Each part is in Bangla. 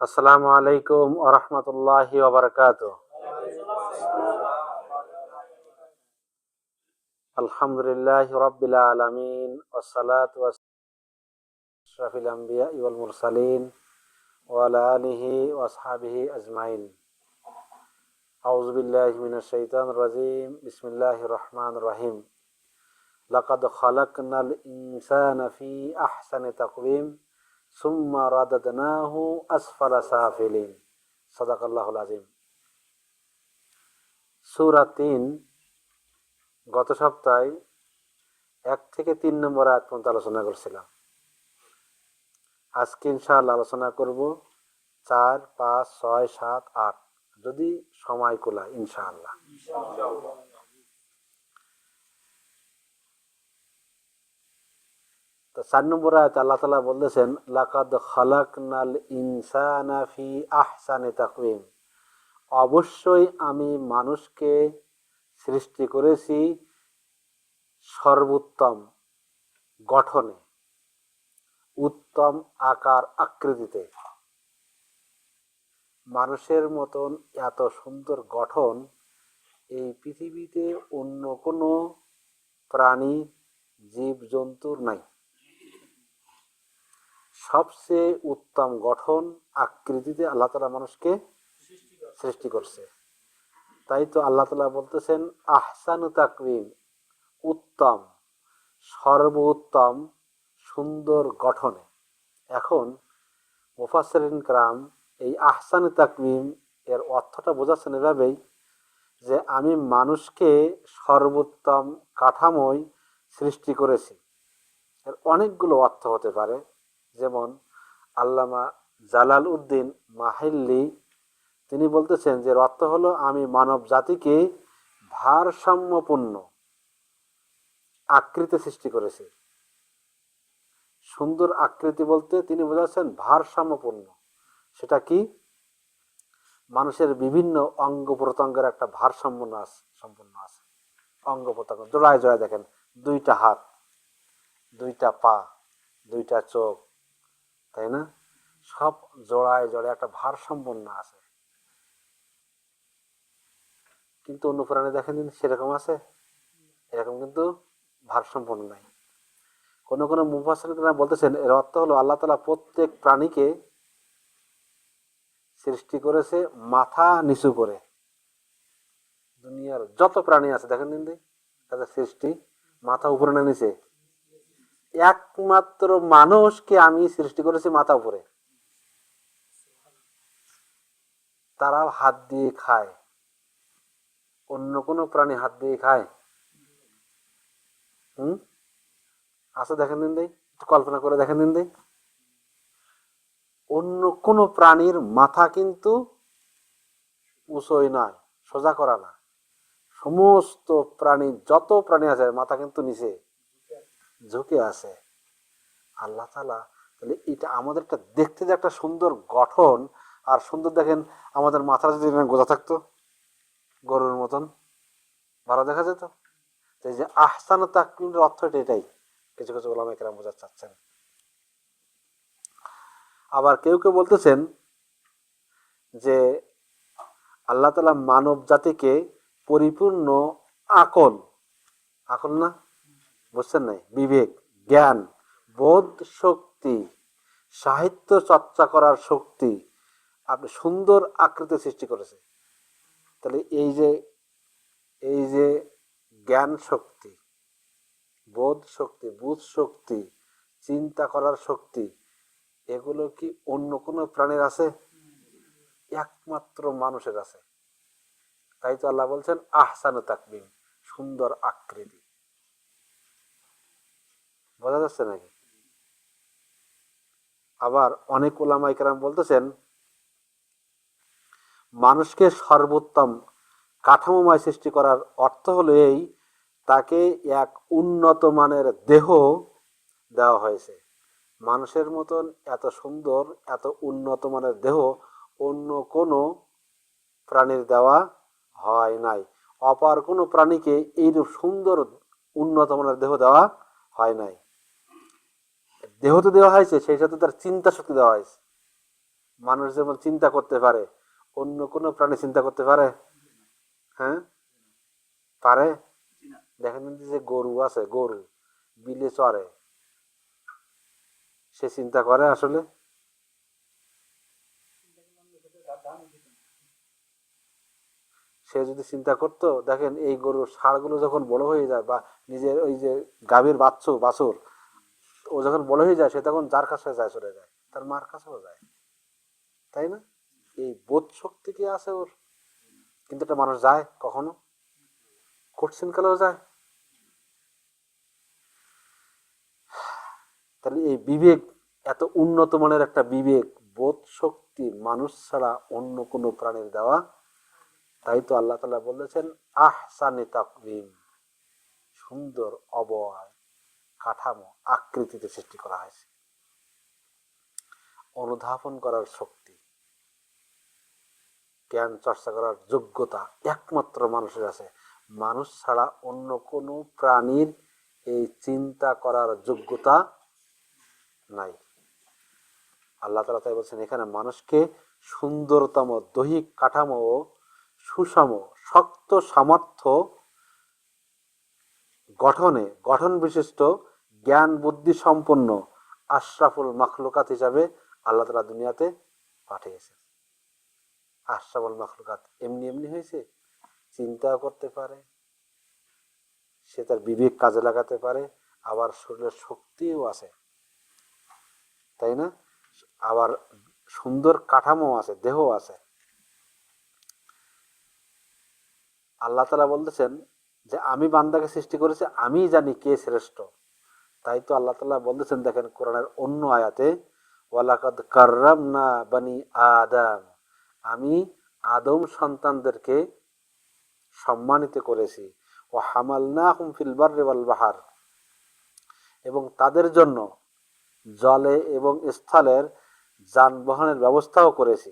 আসসালামু আলাইকুম ওয়া রাহমাতুল্লাহি ওয়া বারাকাতুহু। আলহামদুলিল্লাহি রাব্বিল আলামিন ওয়াসসালাতু ওয়াসসালামু আলা আম্বিয়াই ওয়াল মুরসালিন ওয়া আলা আলিহি ওয়া আসহাবিহি আজমাইন। আউযু বিল্লাহি মিনাশ শাইতানির রাজীম। বিসমিল্লাহির রহমানির রহিম। লাকাদ খালাকনাল ইনসানা ফি আহসানি তাকওয়িম সুম্মা রাদাদনাহু আসফালা সাফিলিন। সাদাকাল্লাহুল আযীম। সূরা ৩ গত সপ্তাহে ১ থেকে ৩ নম্বর আয়াত পর্যন্ত আলোচনা করছিলাম। আজকে ইনশাআল্লাহ আলোচনা করব ৪, ৫, ৬, ৭, ৮, যদি সময় কুলায় ইনশাআল্লাহ। তো ৪ নম্বর আয়াতে আল্লাহ তাআলা বলতেছেন, লাকাদ খালাকনাল ইনসানা ফি আহসানি তাকওয়িম। অবশ্যই আমি মানুষকে সৃষ্টি করেছি সর্বোত্তম গঠনে, উত্তম আকার আকৃতিতে। মানুষের মতন এত সুন্দর গঠন এই পৃথিবীতে অন্য কোনো প্রাণী জীবজন্তুর নাই। সবচেয়ে উত্তম গঠন আকৃতিতে আল্লাহ তাআলা মানুষকে সৃষ্টি করছে। তাই তো আল্লাহ তাআলা বলতেছেন আহসানু তাকওয়িম, উত্তম, সর্বোত্তম সুন্দর গঠনে। এখন মুফাসসিরিন কেরাম এই আহসানু তাকওয়িম এর অর্থটা বোঝাচ্ছেন এভাবেই যে আমি মানুষকে সর্বোত্তম কাঠামোয় সৃষ্টি করেছি। এর অনেকগুলো অর্থ হতে পারে। যেমন আল্লামা জালাল উদ্দিন মাহিল্লি তিনি বলতেছেন যে অর্থ হলো আমি মানব জাতিকে ভারসাম্যপূর্ণ আকৃতি সৃষ্টি করেছি। সুন্দর আকৃতি বলতে তিনি বোঝাচ্ছেন ভারসাম্যপূর্ণ। সেটা কি? মানুষের বিভিন্ন অঙ্গ প্রত্যঙ্গের একটা ভারসাম্য সম্পূর্ণ আছে। অঙ্গ প্রত্যঙ্গ জোড়ায় জোড়ায় দেখেন, 2টা হাত, 2টা পা, 2টা চোখ, তাই না? সব জোড়ায় জোড়ায় একটা ভারসাম্পন্ন আছে। কিন্তু অন্য প্রাণী দেখেন সেরকম আছে? এরকম কিন্তু ভারসাম্পন্ন নাই। কোন কোন মুফাসসিররা বলতেছেন এর অর্থ হলো আল্লাহ তাআলা প্রত্যেক প্রাণীকে সৃষ্টি করেছে মাথা নিচু করে। দুনিয়ার যত প্রাণী আছে দেখেন তাদের সৃষ্টি মাথা উপরে না নিচে? একমাত্র মানুষকে আমি সৃষ্টি করেছি মাথা উপরে। তারাও হাত দিয়ে খায়। অন্য কোনো প্রাণী হাত দিয়ে খায়? আছে দেখেন কল্পনা করে দেখেন অন্য কোনো প্রাণীর মাথা কিন্তু উঁচুই নয়, সোজা করা না। সমস্ত প্রাণী, যত প্রাণী আছে মাথা কিন্তু নিচে ঝুঁকে আছে। আল্লাহ তাআলা তাহলে এটা আমাদের দেখতে যে একটা সুন্দর গঠন, আর সুন্দর দেখেন আমাদের মাথা যদি গোজা থাকতো গরুর মতন, ভালো দেখা যেত। এই যে আহসানু তাকওয়িমের অর্থটা এটাই কিছু কিছু ওলামায়ে কেরাম বোঝাতে চাচ্ছেন। আবার কেউ কেউ বলতেছেন যে আল্লাহ তাআলা মানব জাতিকে পরিপূর্ণ আকল, আকল না বুঝছেন নাই, বিবেক, জ্ঞান, বোধ শক্তি, সাহিত্য চর্চা করার শক্তি, আপনি সুন্দর আকৃতি সৃষ্টি করেছে। তাহলে এই যে জ্ঞান শক্তি, বোধ শক্তি, বুঝ শক্তি, চিন্তা করার শক্তি, এগুলো কি অন্য কোনো প্রাণীর আছে? একমাত্র মানুষের আছে। তাই তো আল্লাহ বলছেন আহসানু তাকওয়িম, সুন্দর আকৃতি। বোঝা যাচ্ছে নাকি? আবার অনেক উলামায়ে কেরাম বলতেছেন মানুষকে সর্বোত্তম কাঠামোময় সৃষ্টি করার অর্থ হলো এই, তাকে এক উন্নত মানের দেহ দেওয়া হয়েছে। মানুষের মতন এত সুন্দর, এত উন্নত মানের দেহ অন্য কোনো প্রাণীর দেওয়া হয় নাই। অপর কোনো প্রাণীকে এইরূপ সুন্দর উন্নত মানের দেহ দেওয়া হয় নাই। দেহ তো দেওয়া হয়েছে, সেই সাথে তার চিন্তা শক্তি দেওয়া হয়েছে, মানুষ যেমন চিন্তা করতে পারে, অন্য কোনো প্রাণী চিন্তা করতে পারে? হ্যাঁ, পারে। দেখেন যে গরু আছে, গরু বিলে চড়ে, সে চিন্তা করে আসলে? সে যদি চিন্তা করতো, দেখেন এই গরুর ষাঁড়গুলো যখন বড় হয়ে যায়, বা নিজের ওই যে গাভীর বাছুর ও যখন বড় হয়ে যায়, সে তখন যার কাছে যায়, চলে যায়, তার মার কাছেও যায়, তাই না? এই বোধ শক্তি কি আছে ওর? কিন্তু একটা মানুষ যায় কখনো? কঠিন কালেও যায়? তাহলে এই বিবেক, এত উন্নত মানের একটা বিবেক, বোধ শক্তি মানুষ ছাড়া অন্য কোনো প্রাণীর দেওয়া। তাই তো আল্লাহ তাআলা বলেছেন আহসানি তাকওয়িম, সুন্দর অবয়ব, কাঠামো, আকৃতিতে সৃষ্টি করা হয়েছে। অনুধাবন করার শক্তি, জ্ঞান চর্চা করার যোগ্যতা একমাত্র মানুষের আছে। মানুষ ছাড়া অন্য কোনো প্রাণীর এই চিন্তা করার যোগ্যতা নাই। আল্লাহ তাআলা তাই বলছেন এখানে মানুষকে সুন্দরতম দৈহিক কাঠামো ও সুষম শক্ত সামর্থ্য গঠন বিশিষ্ট জ্ঞান বুদ্ধি সম্পন্ন আশরাফুল মাখলুকাত হিসাবে আল্লাহ তাআলা দুনিয়াতে পাঠিয়েছেন। আশরাফুল মাখলুকাত এমনি এমনি হয়েছে? চিন্তাও করতে পারে, সে তার বিবেক কাজে লাগাতে পারে, আবার শরীরের শক্তিও আছে, তাই না? আবার সুন্দর কাঠামো আছে, দেহ আছে। আল্লাহ তাআলা বলতেছেন যে আমি বান্দাকে সৃষ্টি করেছি, আমি জানি কে শ্রেষ্ঠ। তাই তো আল্লাহ তাআলা বলতেছেন, দেখেন কোরআনের অন্য আয়াতে, ওয়ালাকাদ কাররামনা বানি আদম, আমি আদম সন্তানদেরকে সম্মানিত করেছি। ও হামালনাহুম ফিল বাররি ওয়াল বাহর, এবং তাদের জন্য জলে এবং স্থলের যানবাহনের ব্যবস্থাও করেছি।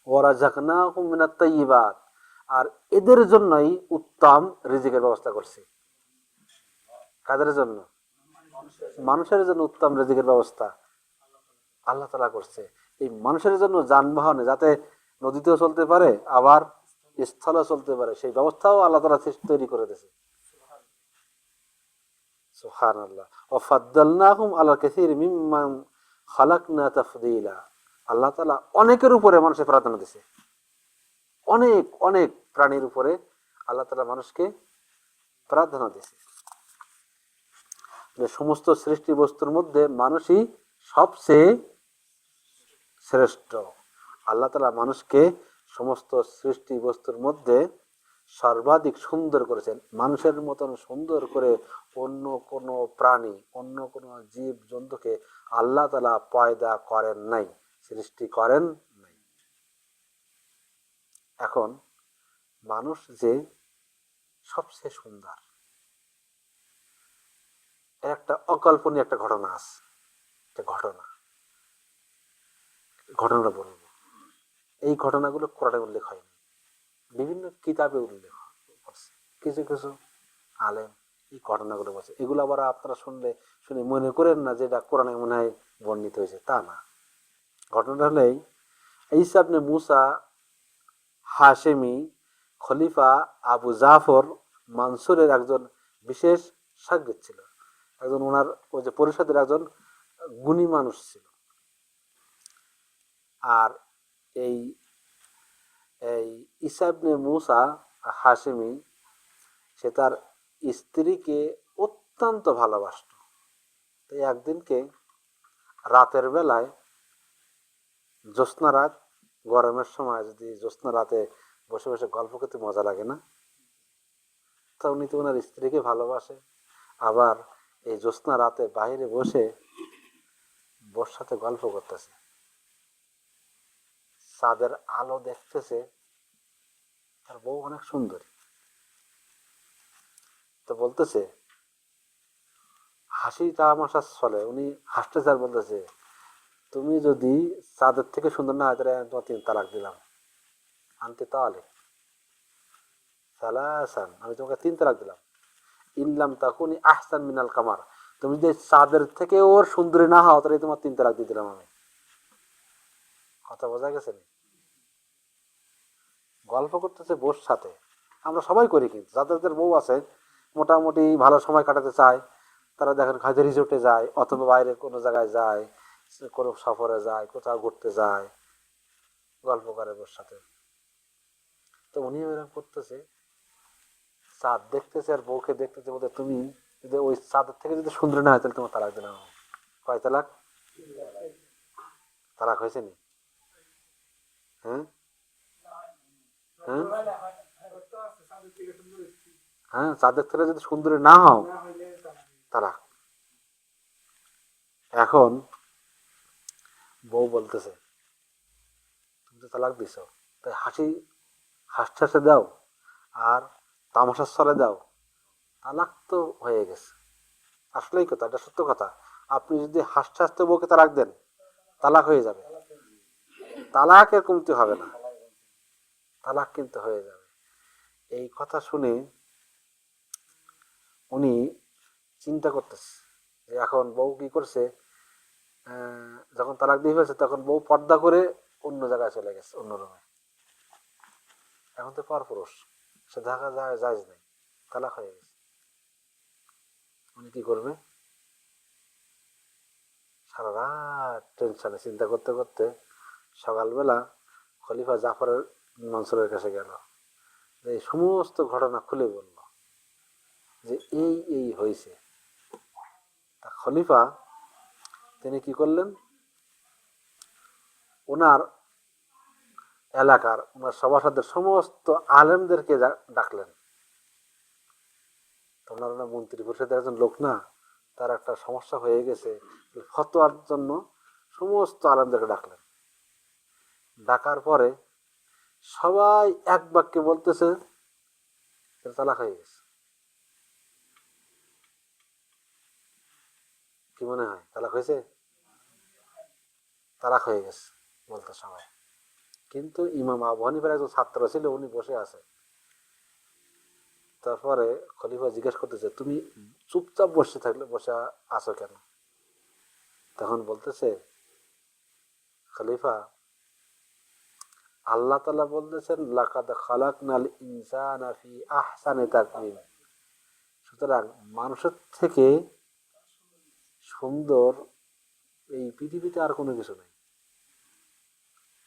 ওয়া রাযাকনাহুম মিনাত তাইয়্যিবাত, আর এদের জন্যই উত্তম রিজিকের ব্যবস্থা করছি। কাদের জন্য? মানুষের জন্য উত্তম রিজিকের ব্যবস্থা আল্লাহ তাআলা করছে। এই মানুষের জন্য যানবাহনে, যাতে নদীতেও চলতে পারে, আবার স্থলেও চলতে পারে, সেই ব্যবস্থাও আল্লাহ তাআলা তৈরি করে দিয়েছে। সুবহানাল্লাহ। ওয়া ফাদ্দালনাহুম আলা কাসীর মিম্মান খালাকনা তাফদীলা, আল্লাহ তাআলা অনেকের উপরে মানুষের প্রাধান্য দিয়েছে। অনেক অনেক প্রাণীর উপরে আল্লাহ তাআলা মানুষকে প্রাধান্য দিয়েছে। যে সমস্ত সৃষ্টি বস্তুর মধ্যে মানুষই সবচেয়ে শ্রেষ্ঠ। আল্লাহ তাআলা মানুষকে সমস্ত সৃষ্টি বস্তুর মধ্যে সর্বাধিক সুন্দর করেছেন। মানুষের মতন সুন্দর করে অন্য কোনো প্রাণী, অন্য কোনো জীব জন্তুকে আল্লাহ তাআলা পয়দা করেন নাই, সৃষ্টি করেন নাই। এখন মানুষ যে সবচেয়ে সুন্দর, একটা অকল্পনীয় একটা ঘটনা আছে। একটা ঘটনা বলবো। এই ঘটনাগুলো কোরআনে উল্লেখ হয়নি, বিভিন্ন কিতাবে উল্লেখ করছে। কিছু কিছু আলেম এই ঘটনাগুলো বলছে। এগুলো আবার আপনারা শুনে মনে করেন না যে এটা কোরআনে মনে হয় বর্ণিত হয়েছে, তা না। ঘটনাটা হলেই, ঈসা ইবনে মুসা হাশেমি খলিফা আবু জাফর মানসুরের একজন বিশেষ শাগিদ ছিল, একজন ওনার ওই যে পরিষদের একজন গুণী মানুষ ছিল। আর এই এই ঈসা ইবনে মুসা হাশেমি, সে তার স্ত্রীকে অত্যন্ত ভালোবাসত। তাই একদিনকে রাতের বেলায়, জ্যোৎস্না রাত, গরমের সময় যদি জ্যোৎস্না রাতে বসে বসে গল্প করতে মজা লাগে না? তা উনি তো ওনার স্ত্রীকে ভালোবাসে, আবার এই জ্যোৎস্না রাতে বাইরে বসে বোর সাথে গল্প করতেছে, চাঁদের আলো দেখতেছে, তার বউ অনেক সুন্দরী। তো বলতেছে, হাসি তামাশার ছলে উনি হাসতেছে আর বলতেছে, তুমি যদি চাঁদের থেকে সুন্দর না হয়, তাহলে আমি তোমার 3 তালাক দিলাম। আনতে তাহলে সালাসান, আমি তোমাকে 3 তালাক দিলাম। ইনলাম তাকুনি আহসান মিনাল কামার, তুমি যদি চাঁদের থেকে ওর সুন্দরী না হও, তাহলে তোমার 3 তালাক দিয়ে দিলাম আমি। কথা বোঝা গেছে নি? গল্প করতেছে বউর সাথে, আমরা সবাই করি, কিন্তু যাদের বউ আছে মোটামুটি ভালো সময় কাটাতে চায়, তারা দেখেন হয়তো রিসোর্টে যায় অথবা বাইরে কোনো জায়গায় যায়, কোনো সফরে যায়, কোথাও ঘুরতে যায়, গল্প করে বউর সাথে। তো উনি এরকম করতেছে, চাঁদ দেখতেছে আর বউকে দেখতেছে, বলতে তুমি যদি ওই চাঁদের থেকে যদি সুন্দর না হয় তাহলে তোমার তালাক দিলাম। কয় তালাক? তালাক হয়েছে নি? হ্যাঁ হ্যাঁ হ্যাঁ, চাঁদের থেকে যদি সুন্দরী না হও তালাক। এখন বউ বলতেছে তুমি তো তালাক দিছ, তাই হাসতে হাসতে দাও আর তামাশার ছলে দাও, তালাক তো হয়ে গেছে। আসলেই কথা, এটা সত্য কথা। আপনি যদি হাসতে হাসতে বউকে তালাক দেন, তালাক হয়ে যাবে, তালাকের কমতি হবে না, তালাক কিন্তু হয়ে যাবে। এই কথা শুনে উনি চিন্তা করতেছে যে এখন বউ কি করছে, যখন তালাক দিয়ে ফেলছে তখন বউ পর্দা করে অন্য জায়গায় চলে গেছে, অন্য রুমে। এখন তো পরপুরুষ, সে দেখা যায় যায় নাই, তালাক হয়ে গেছে। উনি কি করবে? সারা রাত টেনশনে চিন্তা করতে করতে সকালবেলা খলিফা জাফরের মনসুরের কাছে গেল, এই সমস্ত ঘটনা খুলে বলল যে এই হয়েছে। তা খলিফা তিনি কি করলেন, ওনার এলাকার ওনার সভাসদের সমস্ত আলেমদেরকে ডাকলেন। ওনার ওনার মন্ত্রী পরিষদের একজন লোক না, তার একটা সমস্যা হয়ে গেছে, ফতোয়ার জন্য সমস্ত আলেমদেরকে ডাকলেন। ডাকার পরে সবাই এক বাক্যে বলতেছে তালাক হয়ে গেছে। কি মনে হয়, তালাক হয়েছে? তালাক হয়ে গেছে বলতে সবাই। কিন্তু ইমাম আবু হানিফার একজন ছাত্র ছিল, উনি বসে আছে। তারপরে খলিফা জিজ্ঞেস করতেছে তুমি চুপচাপ বসে আছো কেন? তখন বলতেছে খলিফা, আল্লাহ তাআলা বলতেছেন লাকাদ খালাকনাল ইনসানা ফি আহসানি তাকওয়িম, সুতরাং মানুষের থেকে সুন্দর এই পৃথিবীতে আর কোনো কিছু নেই।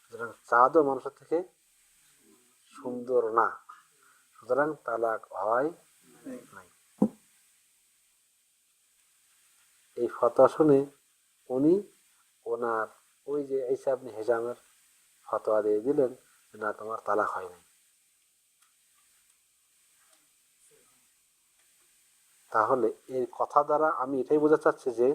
সুতরাং চাঁদও মানুষের থেকে সুন্দর না, সুতরাং তালাক হয় নাই। এই ফতোয়া শুনে উনি ওনার ওই যে ঈসা ইবনে হিশামের ফতোয়া দিয়ে দিলেন, না তোমার তালাক হয় নাই। তাহলে এই কথা দ্বারা আমি এটাই বোঝাতে চাচ্ছি যে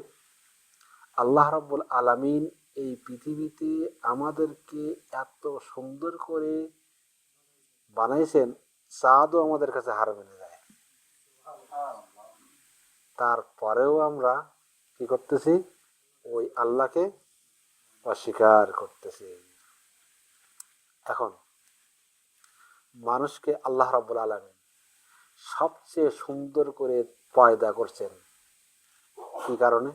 আল্লাহ রাব্বুল আলামিন এই পৃথিবীতে আমাদেরকে এত সুন্দর করে বানাইছেন, চাঁদও আমাদের কাছে হার মেনে যায়। তারপরেও আমরা কি করতেছি, ওই আল্লাহকে অস্বীকার করতেছি। এখন মানুষকে আল্লাহ রাব্বুল আলামিন সবচেয়ে সুন্দর করে পয়দা করছেন কি কারণে?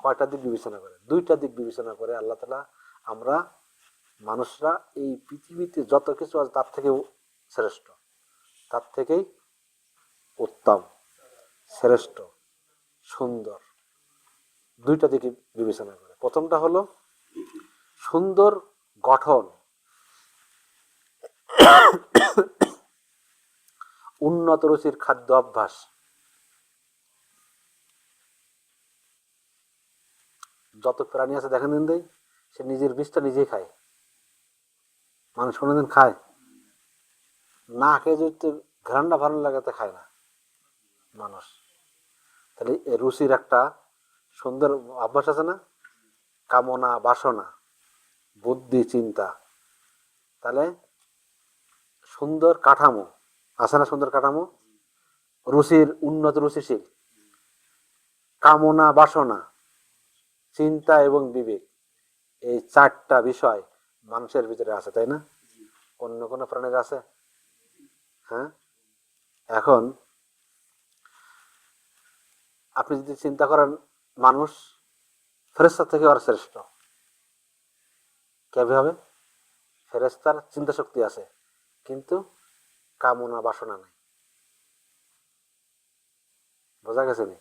কয়টা দিক বিবেচনা করে? দুইটা দিক বিবেচনা করে আল্লাহ তাআলা আমরা মানুষরা এই পৃথিবীতে যত কিছু আছে তার থেকেও শ্রেষ্ঠ, তার থেকেই উত্তম, শ্রেষ্ঠ, সুন্দর। দুইটা দিকে বিবেচনা করে। প্রথমটা হলো সুন্দর গঠন, উন্নত রুচির খাদ্য অভ্যাস। যত প্রাণী আছে দেখেন দিন দেই, সে নিজের বিষটা নিজেই খায়। মানুষ কোনোদিন খায়? না খেয়ে যদি ঘ্রাণটা ভালো লাগাতে খায় না মানুষ। তাহলে রুচির একটা সুন্দর অভ্যাস আছে না, কামনা বাসনা বুদ্ধি চিন্তা। তাহলে সুন্দর কাঠামো আছে না, সুন্দর কাঠামো, রুচির উন্নত রুচিশীল, কামনা বাসনা, চিন্তা এবং বিবেক, এই চারটা বিষয় মানুষের ভিতরে আছে, তাই না? অন্য কোনো প্রাণীর আছে? হ্যাঁ। এখন আপনি যদি চিন্তা করেন মানুষ ফেরেশতা থেকে আর শ্রেষ্ঠ, কিভাবে? ফেরেশতার চিন্তা শক্তি আছে, কিন্তু কামনা বাসনা নাই। বোঝা গেছে নি?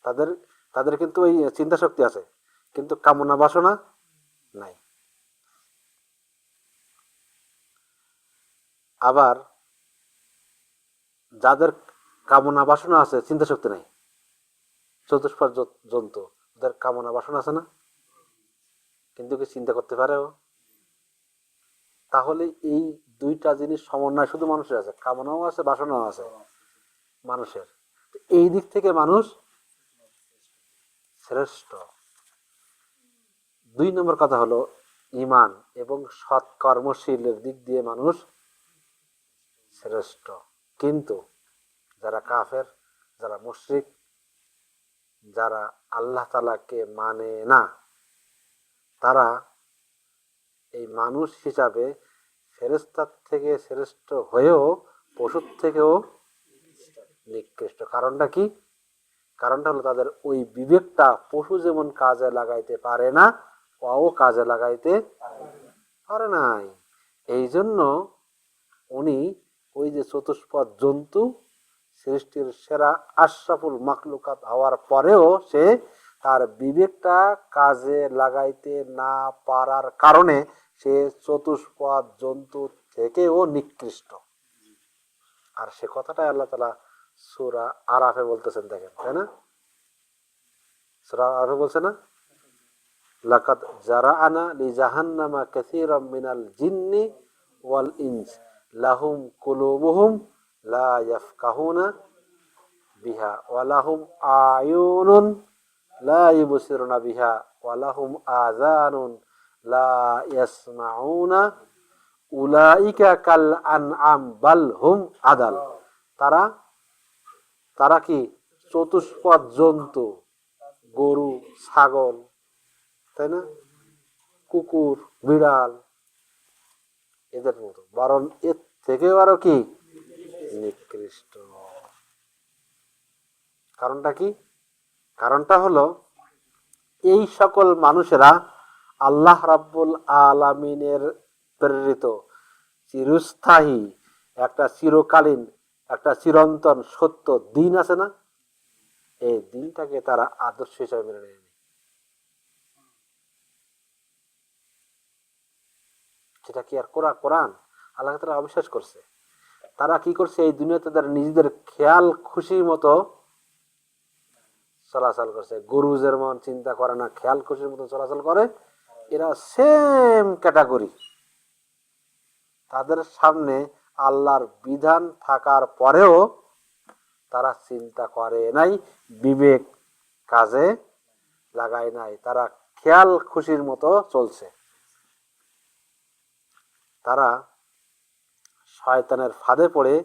তাদের তাদের কিন্তু ওই চিন্তা শক্তি আছে, কিন্তু কামনা বাসনা নাই। আবার যাদের কামনা বাসনা আছে, চিন্তা শক্তি নাই, চতুষ্পদ জন্তু, ওদের কামনা বাসনা আছে না, কিন্তু কি চিন্তা করতে পারে ও? তাহলে এই দুইটা জিনিস সমন্বয় শুধু মানুষের আছে, কামনাও আছে বাসনাও আছে মানুষের। এই দিক থেকে মানুষ শ্রেষ্ঠ। 2 নম্বর কথা হলো ঈমান এবং সৎ কর্মশীলের দিক দিয়ে মানুষ শ্রেষ্ঠ। কিন্তু যারা কাফের, যারা মুশরিক, যারা আল্লাহ তাআলাকে মানে না, তারা এই মানুষ হিসাবে ফেরেশতার থেকে শ্রেষ্ঠ হয়েও পশুর থেকেও নিকৃষ্ট। কারণটা কি? কারণটা হলো তাদের ওই বিবেকটা পশু যেমন কাজে লাগাইতে পারে না, ও কাজে লাগাইতে পারে নাই। এই জন্য উনি ওই যে চতুষ্পদ জন্তু, সৃষ্টির সেরা আশরাফুল মাখলুকাত হওয়ার পরেও সে তার বিবেকটা কাজে লাগাইতে না পারার কারণে সে চতুষ্পদ জন্তু থেকেও নিকৃষ্ট। আর সে কথাটাই আল্লাহ তাআলা সূরা আরাফে বলতেছেন, দেখেন, তাই না? সূরা আরাফে বলছে না, লাকাদ জারাআনা লিজাহান্নামা কাসীরাম মিনাল জিন্নি ওয়াল ইনস লাহুম কুলুবুহুম লা ইয়াফকাহুনা বিহা ওয়া লাহুম আয়ুনুন লা ইবসিরুনা বিহা ওয়া লাহুম আযানুন লা ইয়াসমাউনা উলাইকা কাল আনআম বাল হুম আদাল। তারা তারা কি? চতুষ্পদ জন্তু, গরু, ছাগল, তাই না, কুকুর, বিড়াল, এদের মতো, বরং এর থেকেও আরো কি নিকৃষ্ট। কারণটা কি? কারণটা হলো এই সকল মানুষেরা আল্লাহ রাব্বুল আলামিনের প্রেরিত চিরস্থায়ী একটা চিরকালীন একটা চিরন্তন সত্য দিন আছে না, এই দিনটাকে তারা আদর্শ হিসাবে মেনে নেয়নি। সেটা কি আর কোরআন? আল্লাহ তাআলা অবিশ্বাস করছে। তারা কি করছে? এই দুনিয়াতে তারা নিজেদের খেয়াল খুশি মতো চলাচল করছে। গরু যেমন চিন্তা করে না, খেয়াল খুশির মতো চলাচল করে, এরা সেম ক্যাটাগরি। তাদের সামনে আল্লাহর বিধান থাকার পরেও তারা চিন্তা করে নাই, বিবেক কাজে লাগায় নাই, তারা খেয়াল খুশির মতো চলছে। তারা শয়তানের ফাঁদে পড়ে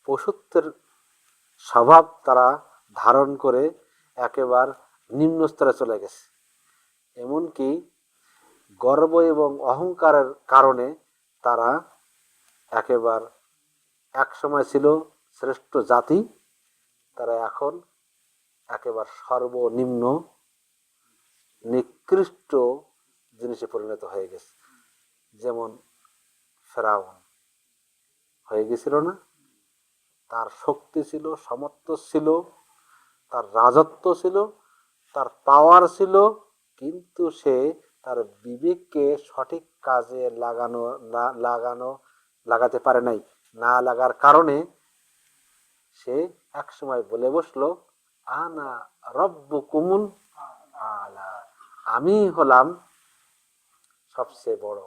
পশুত্বের স্বভাব তারা ধারণ করে একেবারে নিম্ন স্তরে চলে গেছে। এমনকি গর্ব এবং অহংকারের কারণে তারা একেবারে এক সময় ছিল শ্রেষ্ঠ জাতি, তারা এখন একেবারে সর্বনিম্ন নিকৃষ্ট জিনিসে পরিণত হয়ে গেছে। যেমন ফেরাউন হয়ে গেছিল না? তার শক্তি ছিল, সামর্থ্য ছিল, তার রাজত্ব ছিল, তার পাওয়ার ছিল, কিন্তু সে তার বিবেককে সঠিক কাজে লাগাতে পারে নাই। না লাগার কারণে সে এক সময় বলে বসলো, আনা রব্বুকুমুল আলা, আমি হলাম সবচেয়ে বড়,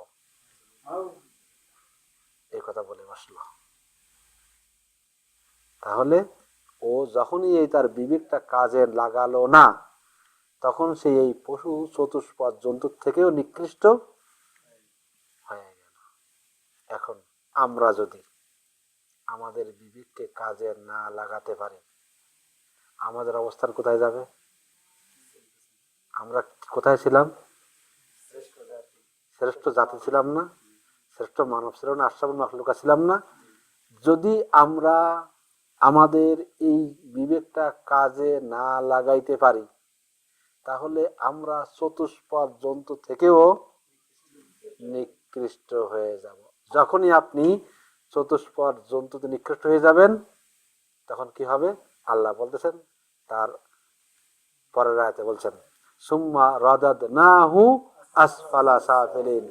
এই কথা বলে বসলো। তাহলে ও যখনই এই তার বিবেকটা কাজে লাগালো না, তখন সে এই পশু চতুষ্পদ জন্তুর থেকেও নিকৃষ্ট হয়ে গেল। এখন আমরা যদি আমাদের বিবেককে কাজে না লাগাতে পারি, আমাদের অবস্থান কোথায় যাবে? আমরা কোথায় ছিলাম? শ্রেষ্ঠ জাতি ছিলাম না? শ্রেষ্ঠ মানব ছিল না? আশরাফুল মাখলুকা ছিলাম না? যদি আমরা আমাদের এই বিবেকটা কাজে না লাগাইতে পারি, তাহলে আমরা চতুষ্পদ জন্তু থেকেও নিকৃষ্ট হয়ে যাব। যখনই আপনি চতুষ্পদ জন্তুতে নিকৃষ্ট হয়ে যাবেন তখন কি হবে? আল্লাহ বলতেছেন তার পরের আয়াতে বলছেন, সুম্মা রাদাদনাহু আসফালা সাফিলিন।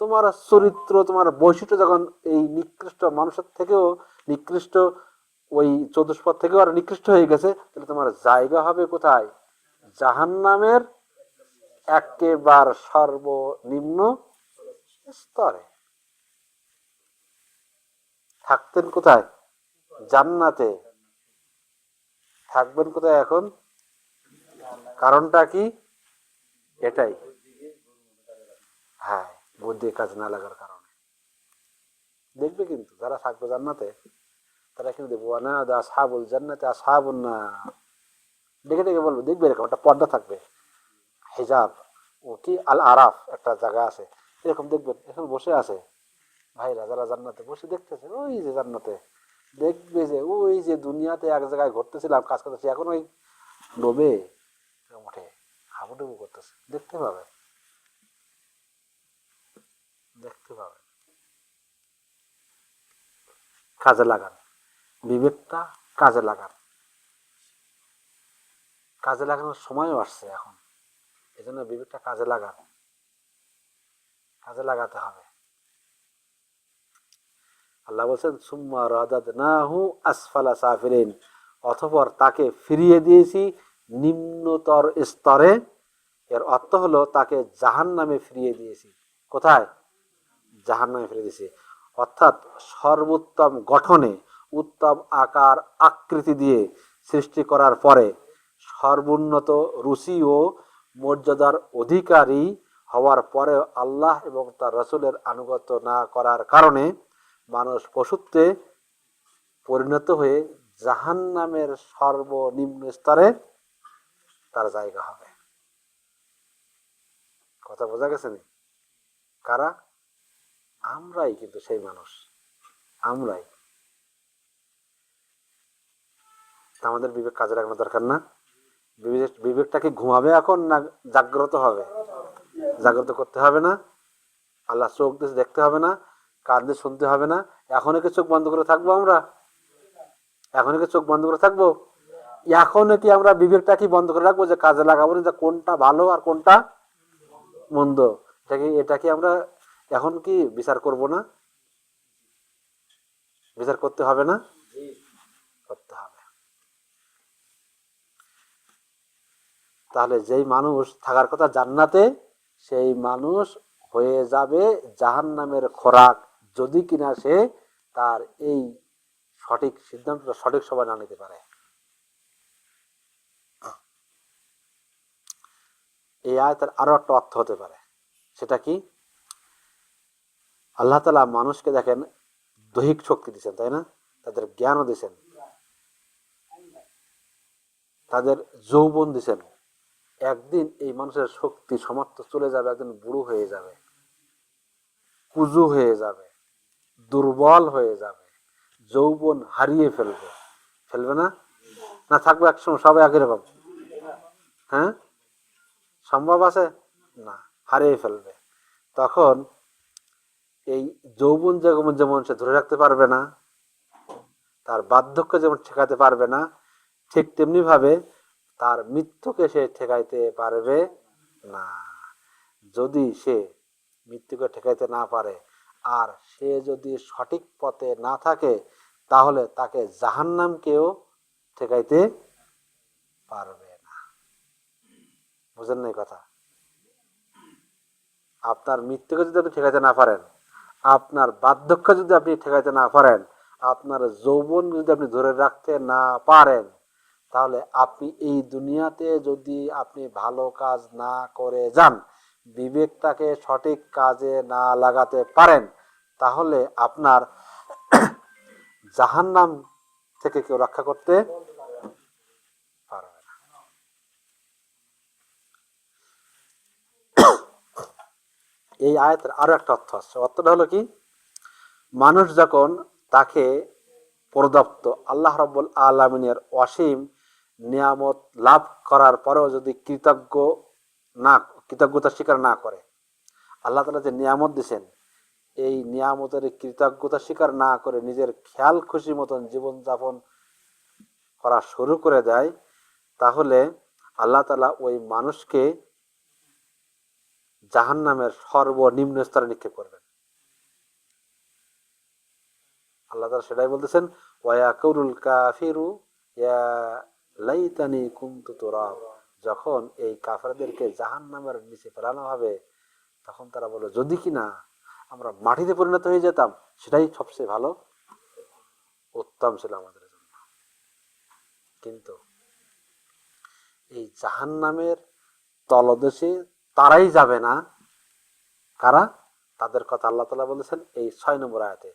তোমার চরিত্র, তোমার বৈশিষ্ট্য যখন এই নিকৃষ্ট মানুষের থেকেও নিকৃষ্ট, ওই চতুষ্পদ থেকেও আর নিকৃষ্ট হয়ে গেছে, তাহলে তোমার জায়গা হবে কোথায়? জাহান্নামের একেবারে সর্বনিম্ন স্তরে। থাকতেন কোথায়? জান্নাতে। থাকবেন কোথায় এখন? কারণটা কি? এটাই, হ্যাঁ, বুদ্ধি কাজ না লাগার কারণে। দেখবে কিন্তু যারা থাকবে জান্নাতে তারা কিন্তু দেখবো না আসহাবুল জান্নাতে আসহাবুন না, ডেকে ডেকে বলবে, দেখবে এরকম একটা পর্দা থাকবে, হিজাব, ও কি আল আরাফ একটা জায়গা আছে, এরকম দেখবেন এখানে বসে আছে ভাইরা যারা জান্নাতে বসে দেখতেছে, ওই যে জান্নাতে দেখবে যে ওই যে দুনিয়াতে এক জায়গায় ঘুরতেছিলাম, কাজ করতেছি, এখন ওই ডোবে উঠে হাবুডুবু করতেছে, দেখতে পাবে, দেখতে পাবে। কাজে লাগান বিবেকটা, কাজে লাগান। কাজে লাগানোর সময়ও আসছে এখন, এই জন্য বিবেকটা কাজে লাগান, কাজে লাগাতে হবে। আল্লাহ বলছেন সুম্মা রাদাদনাহু আসফালা সাফিলিন, অতঃপর তাকে ফিরিয়ে দিয়েছি নিম্নতর স্তরে। এর অর্থ হলো তাকে জাহান্নামে ফিরিয়ে দিয়েছি। কোথায়? জাহান্নামে ফিরিয়ে দিয়েছি, অর্থাৎ সর্বোত্তম গঠনে উত্তম আকার আকৃতি দিয়ে সৃষ্টি করার পরে সর্বোন্নত রুচি ও মর্যাদার অধিকারী হওয়ার পরে আল্লাহ এবং তার রাসূলের আনুগত্য না করার কারণে মানুষ পশুত্বে পরিণত হয়ে জাহান্নামের সর্বনিম্ন স্তরে তার জায়গা হবে। কথা বোঝা গেছে নি? কারা? আমরাই কিন্তু সেই মানুষ, আমরাই। আমাদের বিবেক কাজে লাগানো দরকার না? বিবেকটা কি ঘুমাবে এখন না জাগ্রত হবে? জাগ্রত করতে হবে না? আল্লাহ চোখ দিয়ে দেখতে হবে না, কান দিয়ে শুনতে হবে না? এখনই কি চোখ বন্ধ করে থাকবো আমরা? এখনই কি চোখ বন্ধ করে থাকবো? এখনো কি আমরা বিবেকটা কি বন্ধ করে রাখবো যে কাজে লাগাবো না, যে কোনটা ভালো আর কোনটা মন্দ? এটা কি আমরা এখন কি বিচার করব না? বিচার করতে হবে না? করতে হবে। তাহলে যেই মানুষ থাকার কথা জান্নাতে, সেই মানুষ হয়ে যাবে জাহান্নামের খোরাক, যদি কিনা সে তার এই সঠিক সিদ্ধান্তটা সঠিক সময় না নিতে পারে। এই আয়াতের আরো একটা অর্থ হতে পারে, সেটা কি? আল্লাহ তাআলা মানুষকে দেখেন দৈহিক শক্তি দিচ্ছেন, তাই না? তাদের জ্ঞানও দিচ্ছেন, তাদের যৌবন দিচ্ছেন। একদিন এই মানুষের শক্তি সামর্থ্য চলে যাবে, একদিন বুড়ো হয়ে যাবে, কুজু হয়ে যাবে, দুর্বল হয়ে যাবে, যৌবন হারিয়ে ফেলবে। ফেলবে না? না থাকবে একসময় সবাই আগের রকম? হ্যাঁ, সম্ভব আছে? না, হারিয়ে ফেলবে। তখন এই যৌবন যেমন যেমন সে ধরে রাখতে পারবে না, তার বার্ধক্য যেমন ঠেকাতে পারবে না, ঠিক তেমনি ভাবে তার মৃত্যুকে সে ঠেকাইতে পারবে না। যদি সে মৃত্যুকে ঠেকাইতে না পারে আর সে যদি সঠিক পথে না থাকে, তাহলে তাকে জাহান্নামকেও ঠেকাইতে পারবে না। বুঝেন না এই কথা? আপনার মৃত্যুকে যদি আপনি ঠেকাইতে না পারেন, আপনার বার্ধক্য যদি আপনি ঠেকাইতে না পারেন, আপনার যৌবন যদি আপনি ধরে রাখতে না পারেন, তাহলে আপনি এই দুনিয়াতে যদি আপনি ভালো কাজ না করে যান, বিবেকটাকে সঠিক কাজে না লাগাতে পারেন, তাহলে আপনার জাহান্নাম থেকে কেউ রক্ষা করতে পারবে না। এই আয়াতের আরো একটা অর্থ আছে, অর্থটা হলো কি? মানুষ যখন তাকে প্রদত্ত আল্লাহ রাব্বুল আলামিনের অসীম নিয়ামত লাভ করার পরেও যদি কৃতজ্ঞতা স্বীকার না করে, আল্লাহ তাআলা যে নিয়ামত দিয়েছেন, এই নিয়ামতের কৃতজ্ঞতা স্বীকার না করে নিজের খেয়াল খুশি মতন জীবনযাপন করা শুরু করে দেয়, তাহলে আল্লাহ তাআলা ওই মানুষকে জাহান্নামের সর্বনিম্ন স্তরে নিক্ষেপ করবেন। আল্লাহ তাআলা সেটাই বলতেছেন, ওয়ায়াকুলুল কাফিরু ইয়া লাইতানি কুনতু তুরাব। যখন এই কাফেরদেরকে জাহান্নামের নিচে ফেলানো হবে, তখন তারা বলে, যদি কিনা আমরা মাটিতে পরিণত হয়ে যেতাম, সেটাই সবচেয়ে ভালো, উত্তম ছিল আমাদের জন্য। কিন্তু এই জাহান্নামের তলদেশে তারাই যাবে না। কারা? তাদের কথা আল্লাহ তাআলা বলেছেন এই 6 নম্বর আয়াতে,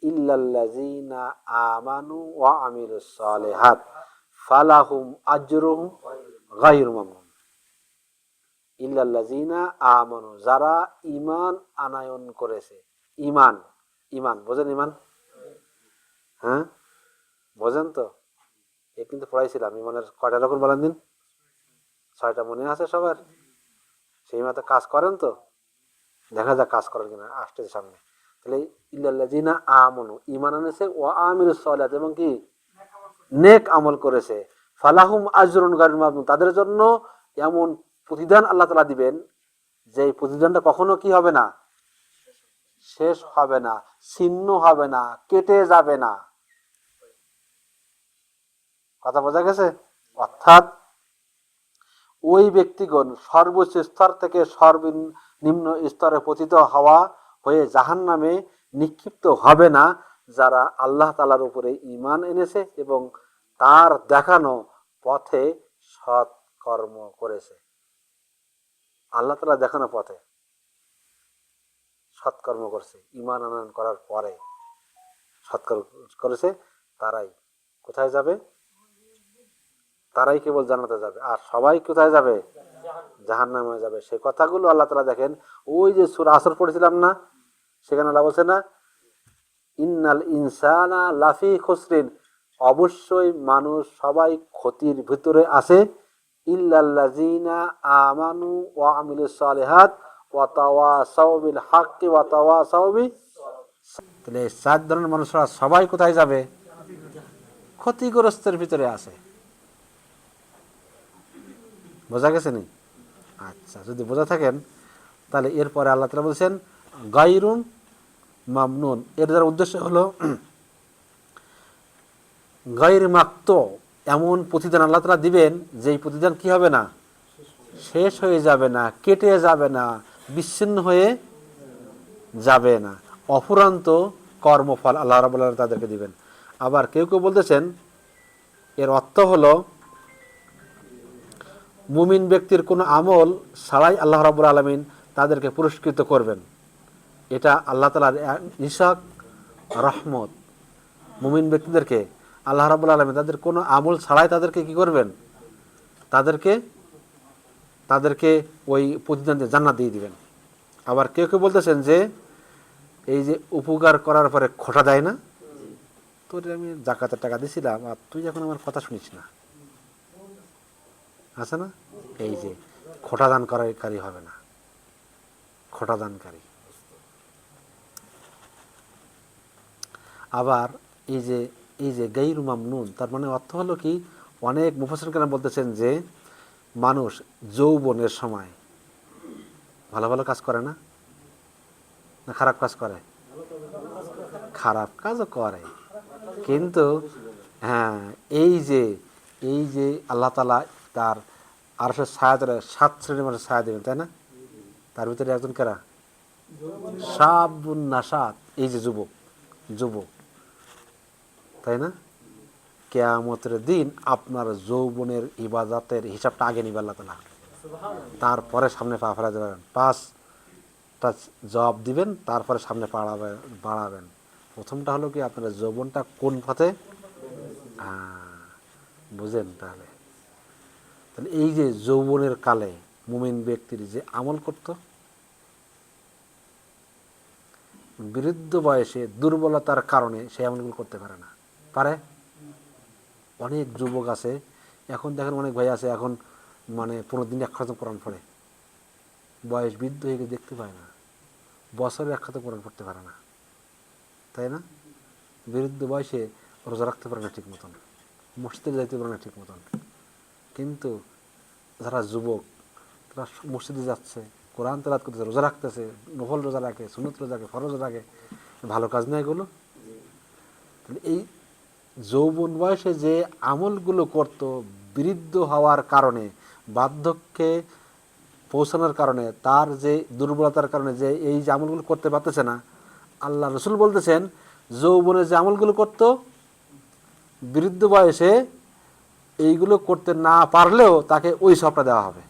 ইল্লাল্লাযীনা আমানু ওয়া আমিলুস সালিহাত ফালাহুম আজরুম গায়রু মামনুন। ইল্লাল্লাযীনা আমানু, যারা ঈমান আনয়ন করেছে। ঈমান, ঈমান বোঝেন? ঈমান, হ্যাঁ বোঝেন তো? এ কিন্তু পড়াইছিলাম ঈমানের কয়টা রকম বলেন দিন? 6টা মনে আছে সবার? সেই মতো কাজ করেন তো? দেখা যাক কাজ করেন কিনা, আসতেছে সামনে। তাহলে ইল্লাল্লাযীনা আমানু, ঈমান আনেছে, ওয়া আমিলুস সালিহাত, এবং কি নেক আমল করেছে, ফালাহুম আজরুন গায়রু মামনুন, তাদের জন্য এমন প্রতিদান আল্লাহ তাআলা দিবেন, যে প্রতিদানটা কখনো কি হবে না? শেষ হবে না, ছিন্ন হবে না, কেটে যাবে না। কথা বোঝা গেছে? অর্থাৎ ওই ব্যক্তিগণ সর্বোচ্চ স্তর থেকে সর্বনিম্ন স্তরে পতিত হওয়া হয়ে জাহান্নামে নিক্ষিপ্ত হবে না, যারা আল্লাহ তাআলার উপরে ঈমান এনেছে এবং তার দেখানো পথে সৎ কর্ম করেছে। আল্লাহ তাআলা দেখানো পথে সৎকর্ম করছে, ঈমান আনয়ন করার পরে সৎকর্ম করেছে, তারাই কোথায় যাবে? তারাই কেবল জান্নাতে যাবে। আর সবাই কোথায় যাবে? জাহান্নামে যাবে। সেই কথাগুলো আল্লাহ তাআলা দেখেন, ওই যে সূরা আসর পড়েছিলাম না, সেখানে আল্লাহ বলছে না, ইন্নাল ইনসানা লাফি খুসরিন, অবশ্যই মানুষ সবাই ক্ষতির ভিতরে আছে, ইল্লাল্লাযীনা আমানু ওয়া আমিলুস সালিহাত ওয়া তাওয়াসাউ বিল হাক্কি ওয়া তাওয়াসাউ বিস। তাহলে 4 ধরনের মানুষরা সবাই কোথায় যাবে? ক্ষতিগ্রস্তের ভিতরে আছে। বোঝা গেছে নি? আচ্ছা, যদি বোঝা থাকেন, তাহলে এরপরে আল্লাহ তাআলা বলছেন গায়রুন মামনুন, এর দ্বারা উদ্দেশ্য হলো গায়র মাকতু, এমন প্রতিদান আল্লাহ তাআলা দিবেন, যেই প্রতিদান কি হবে না? শেষ হয়ে যাবে না, কেটে যাবে না, বিচ্ছিন্ন হয়ে যাবে না। অফুরন্ত কর্মফল আল্লাহ রাব্বুল আলামিন তাদেরকে দিবেন। আবার কেউ কেউ বলতেছেন, এর অর্থ হলো মুমিন ব্যক্তির কোনো আমল ছাড়াই আল্লাহ রাব্বুল আলামিন তাদেরকে পুরস্কৃত করবেন। এটা আল্লাহ তাআলার নিছক রহমত। মুমিন ব্যক্তিদেরকে আল্লাহ রাব্বুল আলামিন তাদের কোনো আমল ছাড়াই তাদেরকে কি করবেন? তাদেরকে ওই প্রতিদান দিয়ে জান্নাত দিয়ে দিবেন। আবার কেউ কেউ বলতেছেন যে, এই যে উপকার করার পরে খোটা দেয় না, তোর আমি জাকাতের টাকা দিছিলাম, আর তুই এখন আমার কথা শুনিস না, আছে না? এই যে খোটা দানকারী হবে না, খোটা দানকারী। আবার এই যে গায়রু মামনুন, তার মানে অর্থ হলো কি, অনেক মুফাসসির কেরাম বলতেছেন যে মানুষ যৌবনের সময় ভালো ভালো কাজ করে না, না খারাপ কাজ করে? খারাপ কাজও করে, কিন্তু হ্যাঁ, এই যে আল্লাহ তাআলা তার আরশের ছায়া ধরে 7 শ্রেণীর মানুষের ছায়া দেবেন, তাই না? তার ভিতরে একজন কারা? শাবুন নাশাত, এই যে যুবক, তাই না? কিয়ামতের দিন আপনার যৌবনের ইবাদতের হিসাবটা আগে নিবে আল্লাহ তাআলা, তারপরে সামনে পা ফেলা দেবেন, 5টা জবাব দিবেন, তারপরে সামনে বাড়াবেন। প্রথমটা হলো কি, আপনার যৌবনটা কোন পথে, বুঝেন? তাহলে এই যে যৌবনের কালে মুমিন ব্যক্তির যে আমল করত, বৃদ্ধ বয়সে দুর্বলতার কারণে সেই আমলগুলো করতে পারে না। পারে? অনেক যুবক আছে, এখন দেখেন অনেক ভাই আছে, এখন মানে 15 দিন 1 খতম কোরআন পড়ে, বয়স বৃদ্ধ হয়ে দেখতে পায় না। বছরে এক খাতে কোরআন পড়তে পারে না, তাই না? বৃদ্ধ বয়সে রোজা রাখতে পারে না ঠিক মতন, মসজিদে যাইতে পারে না ঠিক মতন। কিন্তু যারা যুবক তারা মসজিদে যাচ্ছে, কোরআন তেলাওয়াত করতেছে, রোজা রাখতেছে, নফল রোজা রাখে, সুন্নত রোজা রাখে, ফরজ রোজা রাখে, ভালো কাজ না এগুলো? এই যৌবন বয়সে যে আমলগুলো করত, বৃদ্ধ হওয়ার কারণে, বার্ধক্যে পৌঁছানোর কারণে, তার যে দুর্বলতার কারণে যে এই যে আমলগুলো করতে পারতেছে না, আল্লাহ রসুল বলতেছেন যৌবনে যে আমলগুলো করত, বৃদ্ধ বয়সে এইগুলো করতে না পারলেও তাকে ওই সবটা দেওয়া হবে,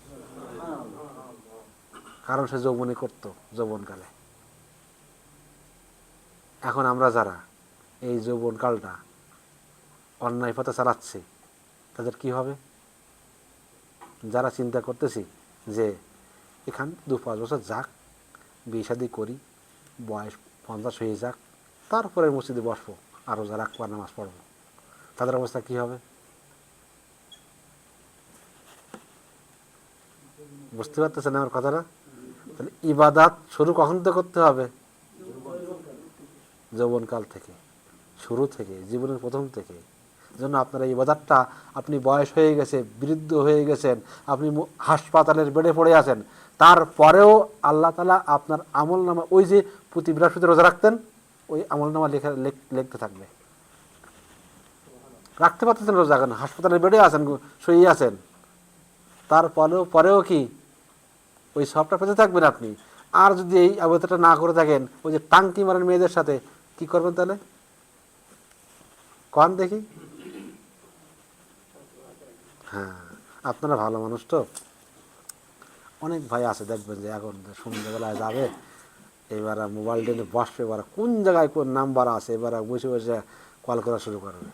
কারণ সে যৌবনে করত যৌবনকালে। এখন আমরা যারা এই যৌবনকালটা অন্যায় পথে চালাচ্ছি, তাদের কি হবে? যারা চিন্তা করতেছি যে এখান 2-5 বছর যাক, বিয়ে শাদী করি, বয়স 50 হয়ে যাক, তারপরে মসজিদে বসবো আর রোজা রাখবো আর নামাজ পড়বো, তাদের অবস্থা কি হবে? বুঝতে পারতেছেন আমার কথাটা? তাহলে ইবাদত শুরু কখন থেকে করতে হবে? যৌবনকাল থেকে, শুরু থেকে, জীবনের প্রথম থেকে। জন্য আপনার এই ইবাদতটা, আপনি বয়স হয়ে গেছে, বৃদ্ধ হয়ে গেছেন, আপনি হাসপাতালের বেডে পড়ে আছেন, তারপরেও আল্লাহ তাআলা আপনার আমল নামা, ওই যে প্রতি বৃহস্পতি রোজা রাখতেন, ওই আমল নামা লিখতে থাকবে। রাখতে পারতেছেন রোজা, এখন হাসপাতালের বেডে আছেন, শুয়ে আছেন, পরেও কি ওই সবটা পেতে থাকবেন আপনি। আর যদি এই ইবাদতটা না করে থাকেন, ওই যে টাঙ্কি মারেন মেয়েদের সাথে, কি করবেন তাহলে? কন দেখি। হ্যাঁ, আপনারা ভালো মানুষ তো, অনেক ভাই আছে দেখবেন যে এখন সন্ধ্যাবেলায় যাবে, এবার মোবাইল টেনে বসবে, এবার কোন জায়গায় কোন নাম্বার আছে, এবার বসে বসে কল করা শুরু করবে।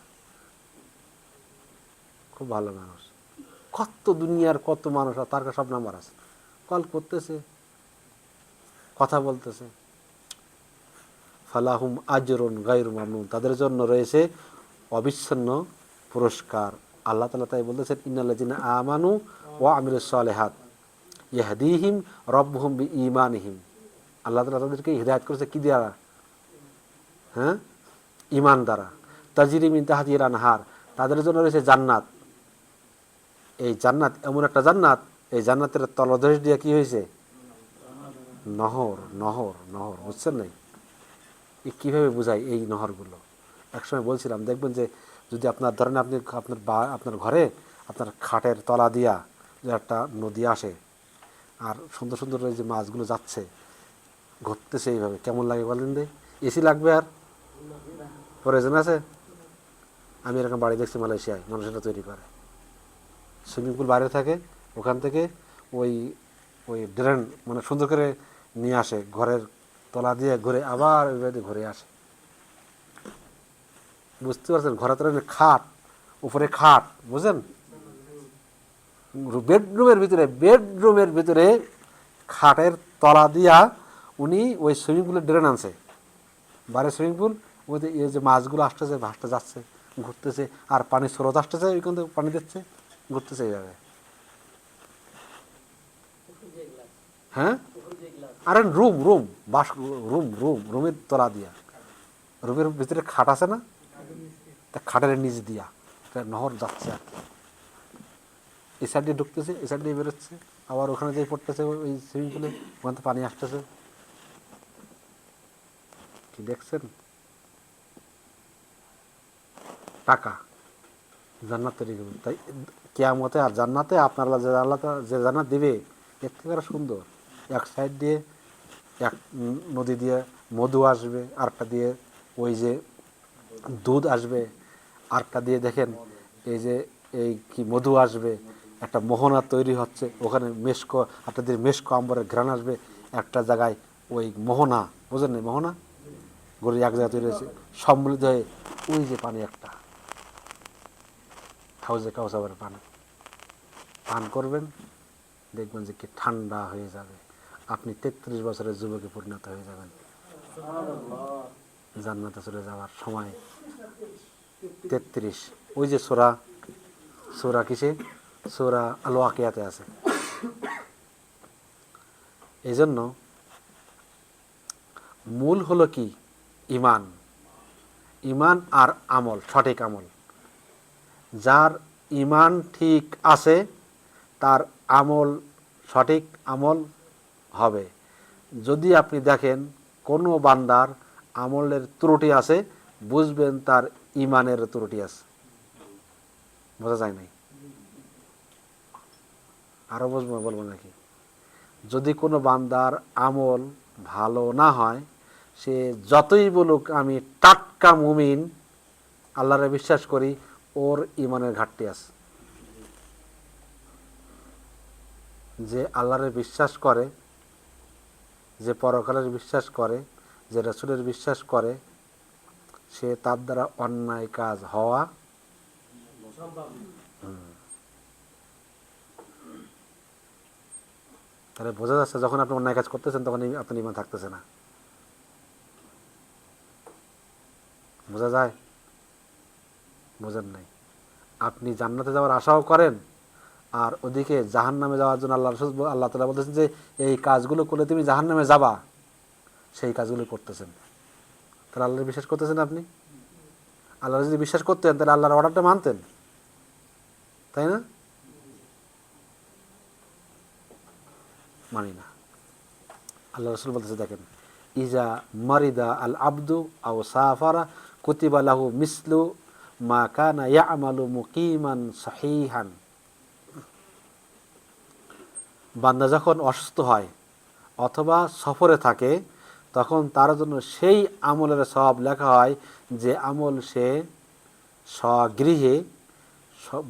খুব ভালো মানুষ, কত দুনিয়ার কত মানুষ, আর তার কাছে সব নাম্বার আছে, কল করতেছে, কথা বলতেছে। ফালাহুম আজরুন গায়রু মামনুন, তাদের জন্য রয়েছে অবিচ্ছিন্ন পুরস্কার। আল্লাহ তাআলা তাই বলতেছেন, ইন্নাল্লাযিনা আমানু ওয়া আমিলুস সালিহাত ইয়াহদিহিম রাব্বুহুম বিঈমানিহিম। আল্লাহ তাআলা তাদেরকে হিদায়াত করেছে কি দ্বারা? হ্যাঁ, ঈমান দ্বারা। তাজরি মিন তাহতিহিল আনহার, তাদের জন্য রয়েছে জান্নাত। এই জান্নাত এমন একটা জান্নাত, এই জান্নাতের তলদেশ দিয়ে কি হয়েছে? নহর, নহর, নহর। বুঝছেন নাই? কীভাবে বোঝায় এই নহরগুলো? একসময় বলছিলাম, দেখবেন যে যদি আপনার ধরেন আপনি আপনার ঘরে আপনার খাটের তলা দিয়া যে একটা নদী আসে, আর সুন্দর সুন্দর ওই যে মাছগুলো যাচ্ছে, ঘুরতেছে এইভাবে, কেমন লাগে বলেন? দে এসি লাগবে আর প্রয়োজন আছে? আমি এরকম বাড়ি দেখছি মালয়েশিয়ায়, মানুষ এটা তৈরি করে, সুইমিং পুল বাইরে থাকে, ওখান থেকে ওই ওই ড্রেন মানে সুন্দর করে নিয়ে আসে, ঘরের তলা দিয়ে ঘুরে আবার ওই বাড়িতে ঘুরে আসে। বুঝতে পারছেন? ঘরে তো খাট, উপরে খাট, বুঝলেন? বেডরুমের ভিতরে খাটের তলা দিয়া উনি ওই সুইমিং পুলের ড্রেন আনছে, বাইরে সুইমিং পুল, ওই এই যে মাছগুলো আসতেছে, ভাসতে যাচ্ছে, ঘুরতেছে, আর পানির স্রোত আসতেছে, ওইখান থেকে পানি দিচ্ছে, ঘুরতেছে এইভাবে। হ্যাঁ, আরে রুম রুম বাস রুম রুম রুমের তলা দিয়া, রুমের ভিতরে খাট আছে না, তা খাটের নিচ দিয়া নহর যাচ্ছে আর কি। এই সাইড দিয়ে ঢুকতেছে, এই সাইড দিয়ে বেরোচ্ছে, আবার ওখানে যেয়ে পড়তেছে ওই সুইমিং পুলে, ওখান থেকে পানি আসতেছে। কি দেখছেন? টাকা জান্নাত তৈরি করবে। তাই কিয়ামতে আর জান্নাতে আপনার আল্লাহ যে জান্নাত দিবে, এর থেকে আরো সুন্দর। এক সাইড দিয়ে এক নদী দিয়ে মধু আসবে, আরেকটা দিয়ে ওই যে দুধ আসবে, আরেকটা দিয়ে দেখেন এই যে এই কি মধু আসবে, একটা মোহনা তৈরি হচ্ছে, ওখানে মেশকো, একটা দিয়ে মেশকো আম্বরের ঘ্রাণ আসবে, একটা জায়গায় ওই মোহনা, বোঝেন না মোহনা, গরু এক জায়গায় তৈরি হয়েছে, সম্মিলিত হয়ে ওই যে পানি একটা হাউজে কাউসারের পানি পান করবেন, দেখবেন যে কি ঠান্ডা হয়ে যাবে, আপনি 33 বছরের যুবকে পরিণত হয়ে যাবেন। জান্নাতে চলে যাওয়ার সময় 33। ওই যে সূরা কিসে? সূরা আল ওয়াকিয়াতে আছে। এই জন্য মূল হলো কি? ইমান। ইমান আর আমল, সঠিক আমল। যার ইমান ঠিক আছে তার আমল সঠিক আমল হবে। যদি আপনি দেখেন কোনো বান্দার আমলের ত্রুটি আছে, বুঝবেন তার ইমানের ত্রুটি আছে। বোঝা যায় নাই? আরো বলবো নাকি? যদি কোনো বান্দার আমল ভালো না হয়, সে যতই বলুক আমি টাটকা মুমিন, আল্লাহরে বিশ্বাস করি, ওর ইমানের ঘাটতি আছে। যে আল্লাহরে বিশ্বাস করে, যে পরকালের বিশ্বাস করে, যে রাসূলের বিশ্বাস করে, সে তার দ্বারা অন্যায় কাজ হওয়া তাহলে বোঝা যাচ্ছে যখন আপনি অন্যায় কাজ করতেছেন তখন আপনার ইমান থাকতেছে না। বোঝা যায়? বোঝেন নাই? আপনি জান্নাতে যাওয়ার আশাও করেন, আর ওদিকে জাহান্নামে যাওয়ার জন্য আল্লাহ তাআলা বলতেছেন যে এই কাজগুলো করলে তুমি জাহান্নামে যাবা, সেই কাজগুলো করতেছেন। তাহলে আল্লাহর বিশ্বাস করতেছেন আপনি? আল্লাহ যদি বিশ্বাস করতেন তাহলে আল্লাহর অর্ডারটা মানতেন, তাই না? মানি না। আল্লাহ রাসূল বলতেছে, দেখেন, ইজা মারিদা আল আবদু আও সাফারা কুতিবা লাহু মিসলু মা কানা ইয়ামালু মুকিমান সহিহান। বান্দা যখন অসুস্থ হয় অথবা সফরে থাকে, তখন তার জন্য সেই আমলের সওয়াব লেখা হয় যে আমল সে স্বগৃহে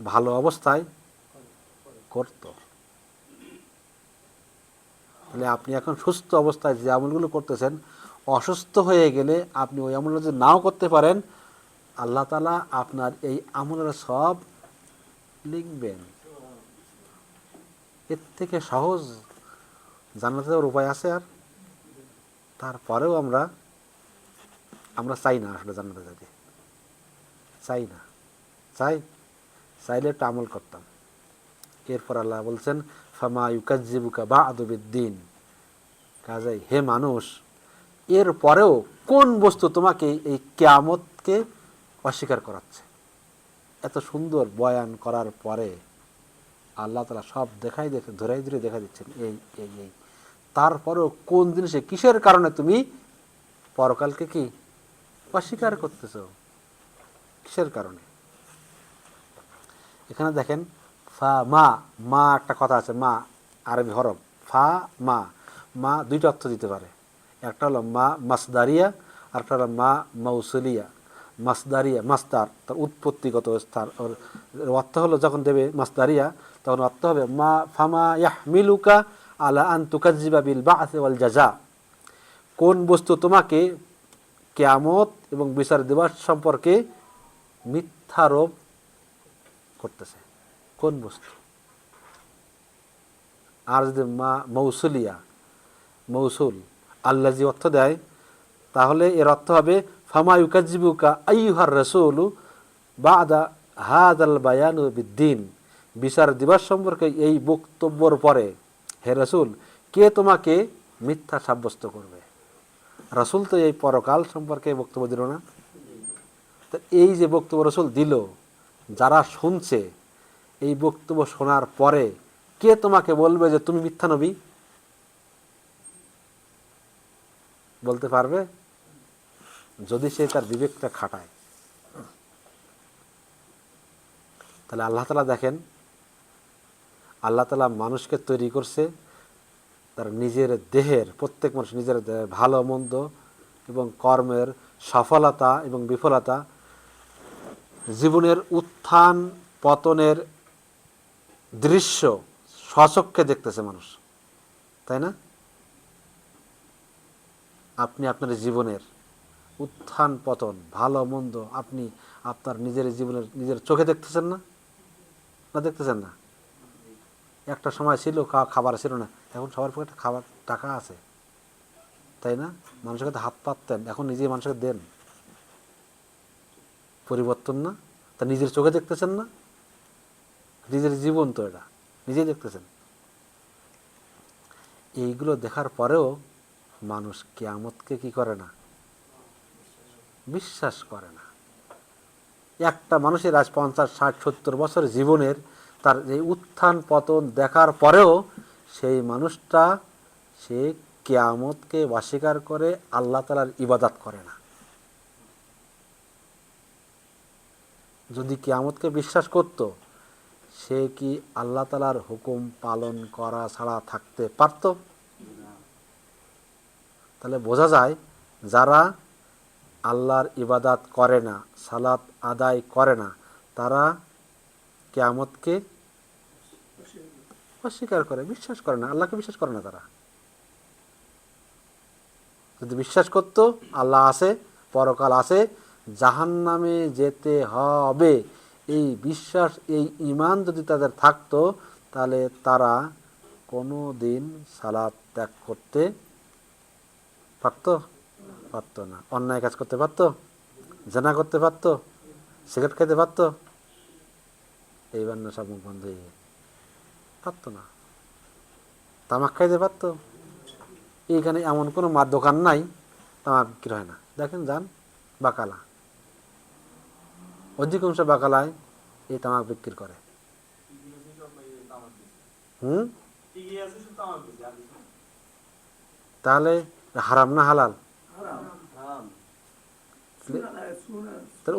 ভালো অবস্থায় করত। তাহলে আপনি এখন সুস্থ অবস্থায় যে আমলগুলো করতেছেন, অসুস্থ হয়ে গেলে আপনি ওই আমলগুলো যদি নাও করতে পারেন, আল্লাহ তাআলা আপনার এই আমলের সওয়াব লিখবেন। এর থেকে সহজ জান্নাতে যাওয়ার উপায় আছে? আর তারপরেও আমরা চাই না আসলে জান্নাতে যেতে, চাই না। চাইলে একটু আমল করতাম। এরপর আল্লাহ বলছেন, ফামা ইউকাজ্জিবুকা বা'দু বিদ্দিন। কাজেই হে মানুষ, এর পরেও কোন বস্তু তোমাকে এই কিয়ামতকে অস্বীকার করাচ্ছে? এত সুন্দর বয়ান করার পরে আল্লাহ তাআলা সব ধরে দেখা দিচ্ছেন, এই এই এই তারপরেও কোন জিনিসে, কিসের কারণে তুমি পরকালকে কি অস্বীকার করতেছ? কিসের কারণে? এখানে দেখেন, ফা মা, মা একটা কথা আছে, মা আরবি হরফ, ফা মা, মা দুইটা অর্থ দিতে পারে। একটা হলো মা মাসদারিয়া, আর একটা হলো মা মৌসুলিয়া। মাসদারিয়া মাসদার, তার উৎপত্তিগত স্থান, ওর অর্থ হলো যখন দেবে মাসদারিয়া তখন অর্থ হবে মা ফামা ইয়াহমিলুকা আলা আন তুকাজ্জিবা বিল বা'থ ওয়াল জাযা। কোন বস্তু তোমাকে কিয়ামত এবং বিচার দিবস সম্পর্কে মিথ্যারোপ করতেছে? কোন বস্তু? আর যদি মা মৌসুলিয়া, মৌসুল, আল্লাজি অর্থ দেয়, তাহলে এর অর্থ হবে ফামা ইউকাজ্জিবুকা আইয়ুহার রাসূলু বা'দা হাযাল বায়ানু বিদ্দীন। বিচার দিবস সম্পর্কে এই বক্তব্যের পরে হে রাসূল, কে তোমাকে মিথ্যা সাব্যস্ত করবে? রাসূল তো এই পরকাল সম্পর্কে বক্তব্য দিল না। তো এই যে বক্তব্য রাসূল দিল, যারা শুনছে, এই বক্তব্য শোনার পরে কে তোমাকে বলবে যে তুমি মিথ্যা নবী? বলতে পারবে? যদি সে তার বিবেকটা খাটায়। তাহলে আল্লাহ তাআলা দেখেন, আল্লাহ তাআলা মানুষকে তৈরি করছে তার নিজের দেহের, প্রত্যেক মানুষ নিজের দেহের ভালো মন্দ এবং কর্মের সফলতা এবং বিফলতা, জীবনের উত্থান পতনের দৃশ্য স্বচক্ষে দেখতেছে মানুষ, তাই না? আপনি আপনার জীবনের উত্থান পতন, ভালো মন্দ, আপনি আপনার নিজের জীবনের নিজের চোখে দেখতেছেন না? না দেখতেছেন না? একটা সময় ছিল খাবার ছিল না, এখন সবার পক্ষে খাবার টাকা আছে, তাই না? মানুষের কাছে হাত পাততেন, এখন নিজেই মানুষকে দেন। পরিবর্তন না? তা নিজের চোখে দেখতেছেন না? নিজের জীবন তো এটা নিজেই দেখতেছেন। এইগুলো দেখার পরেও মানুষ কিয়ামতকে কি করে না, বিশ্বাস করে না। একটা মানুষের আজ 50, 60, 70 বছর জীবনের তার এই উত্থান পতন দেখার পরেও সেই মানুষটা সে কিয়ামতকে অস্বীকার করে, আল্লাহ তাআলার ইবাদত করে না। যদি কিয়ামতকে বিশ্বাস করত, সে কি আল্লাহ তাআলার হুকুম পালন করা ছাড়া থাকতে পারত? তাহলে বোঝা যায় যারা আল্লাহর ইবাদত করে না, সালাত আদায় করে না, তারা কিয়ামতকে অস্বীকার করে, বিশ্বাস করে না, আল্লাহকে বিশ্বাস করে না। তারা যদি বিশ্বাস করত আল্লাহ আছে, পরকাল আছে, জাহান্নামে যেতে হবে, এই বিশ্বাস, এই ঈমান যদি তাদের থাকতো, তাহলে তারা কোনো দিন সালাত ত্যাগ করতে পারত? পারত না। অন্যায় কাজ করতে পারত? জেনা করতে পারত? সিগারেট খেতে পারত? এইবার না সব মুখ বন্ধ হয়ে পারত না। তামাক খাইতে পারত? এইখানে এমন কোনো দোকান নাই তামাক বিক্রি হয় না। দেখেন যান বাকালা, অধিকাংশ বাকালায় এই তামাক বিক্রি করে। হুম, তাহলে হারাম না হালাল?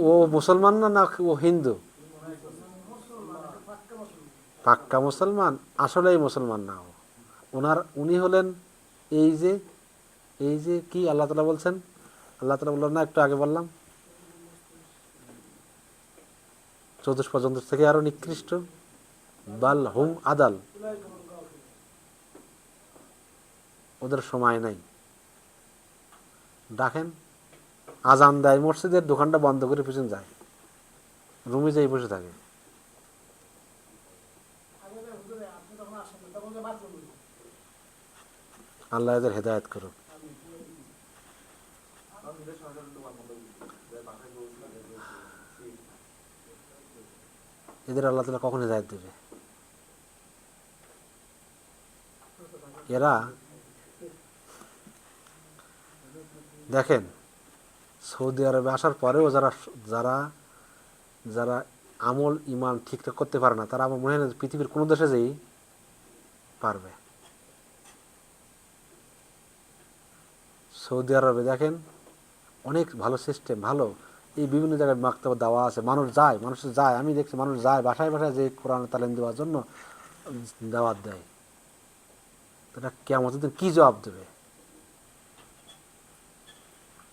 ও মুসলমান না, না ও হিন্দু? পাক্কা মুসলমান, আসলেই মুসলমান না। উনি হলেন এই যে, এই যে কি আল্লাহ তাআলা বলছেন, আল্লাহ তাআলা বললেন না একটু আগে বললাম, চতুষ্পদ থেকে আরো নিকৃষ্ট, বাল হুম আদাল, ওদের সময় নাই। ডাকেন, আজান দেয় মসজিদের, দোকানটা বন্ধ করে পিছন যায়, রুমে যাই বসে থাকে। আল্লাহ এদের হেদায়েত করুক। এদের আল্লাহ তাআলা কখন হেদায়েত দেবে? এরা দেখেন সৌদি আরবে আসার পরেও যারা যারা যারা আমল ইমান ঠিকঠাক করতে পারে না, তারা আমার মনে হয় না পৃথিবীর কোনো দেশে যেই পারবে। সৌদি আরবে দেখেন অনেক ভালো সিস্টেম, ভালো, এই বিভিন্ন জায়গায় মাকতাবা দেওয়া আছে, মানুষ যায়, আমি দেখছি মানুষ যায় বাসায় বাসায় যে কোরআন তালিম দেওয়ার জন্য দাওয়াত দেয়। তারা কিয়ামতের দিন কি জবাব দেবে?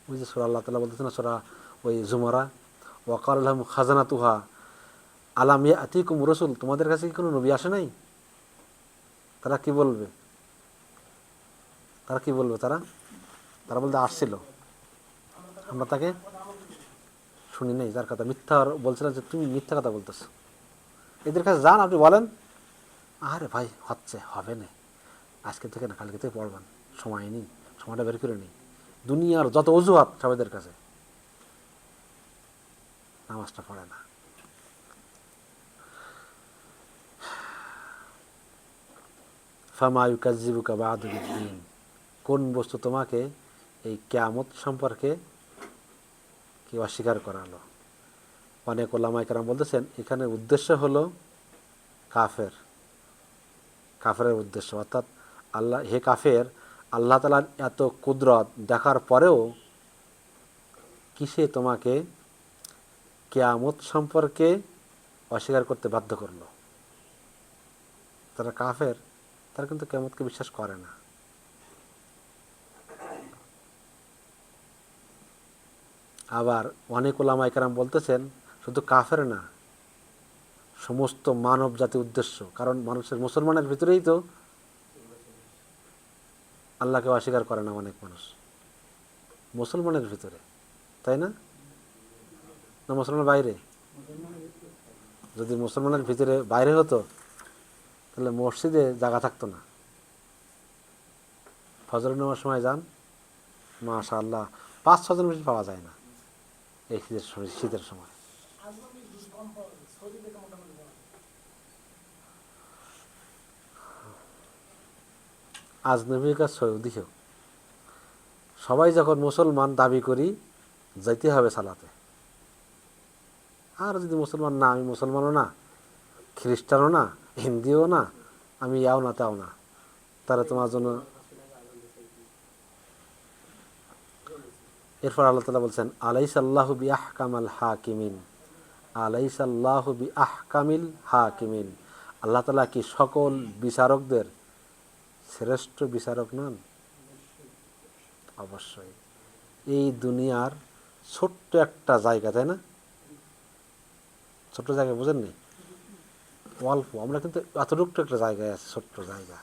ওই যে সূরা আল্লাহ তাআলা বলতেছে না, সূরা ওই জুমারা, ওয়াকাল লাহুম খাজানাতুহা আলাম ইয়াতিকুম রাসূল, তোমাদের কাছে কি কোনো নবী আসে নাই? তারা কি বলবে? তারা কি বলবে? তারা বলতে আসছিল, আমরা তাকে শুনি নাই। যার কথা মিথ্যা বলছিলেন যে তুমি মিথ্যা কথা বলতেছ। এদের কাছে যান, আপনি বলেন আরে ভাই হচ্ছে, হবে না, আজকে থেকে না কালকে থেকে পড়বেন, সময় নেই, সময়টা বের করে নেই। দুনিয়ার যত অজুহাত সবাইদের কাছে, নামাজটা পড়ে না। ফামা ইউকাজ্জিবুকা বা'দু বিদ্দীন, কোন বস্তু তোমাকে এই কিয়ামত সম্পর্কে কি অস্বীকার করালো? অনেক ওলামায়ে কেরাম বলতেছেন এখানে উদ্দেশ্য হলো কাফেরের উদ্দেশ্য, অর্থাৎ আল্লাহ, হে কাফের, আল্লাহ তাআলার এত কুদরত দেখার পরেও কিসে তোমাকে কিয়ামত সম্পর্কে অস্বীকার করতে বাধ্য করলো? তারা কাফের, তারা কিন্তু কিয়ামতকে বিশ্বাস করে না। আবার অনেক ওলামায়ে কেরাম বলতেছেন শুধু কাফের না, সমস্ত মানব জাতির উদ্দেশ্য, কারণ মানুষের, মুসলমানের ভিতরেই তো আল্লাহকে অস্বীকার করে না অনেক মানুষ, মুসলমানের ভিতরে, তাই না? না মুসলমানের বাইরে? যদি মুসলমানের ভিতরে বাইরে হতো তাহলে মসজিদে জায়গা থাকতো না। ফজর নামার সময় যান, মাশাআল্লাহ 5-6 জন বেশি পাওয়া যায় না এই শীতের সময়। আজনবী का सऊदी हो, সবাই যখন মুসলমান দাবি করি, যাইতে হবে সালাতে। আর যদি মুসলমান না, আমি মুসলমানও না, খ্রিস্টানও না, হিন্দিও না, আমি ইয়াও না তাও না, তাহলে তোমার জন্য। এরপর আল্লাহ তাআলা বলছেন, আলাইসাল্লাহু বিআহকামিল হাকিমিন, আলাইসাল্লাহু বিআহকামিল হাকিমিন, আল্লাহ তাআলা কি সকল বিচারকদের শ্রেষ্ঠ বিচারক নন? অবশ্যই। এই দুনিয়ার ছোট্ট একটা জায়গা, তাই না? ছোট্ট জায়গা বুঝেননি? অল্প, আমরা কিন্তু এতটুকু একটা জায়গায় আছি, ছোট্ট জায়গা।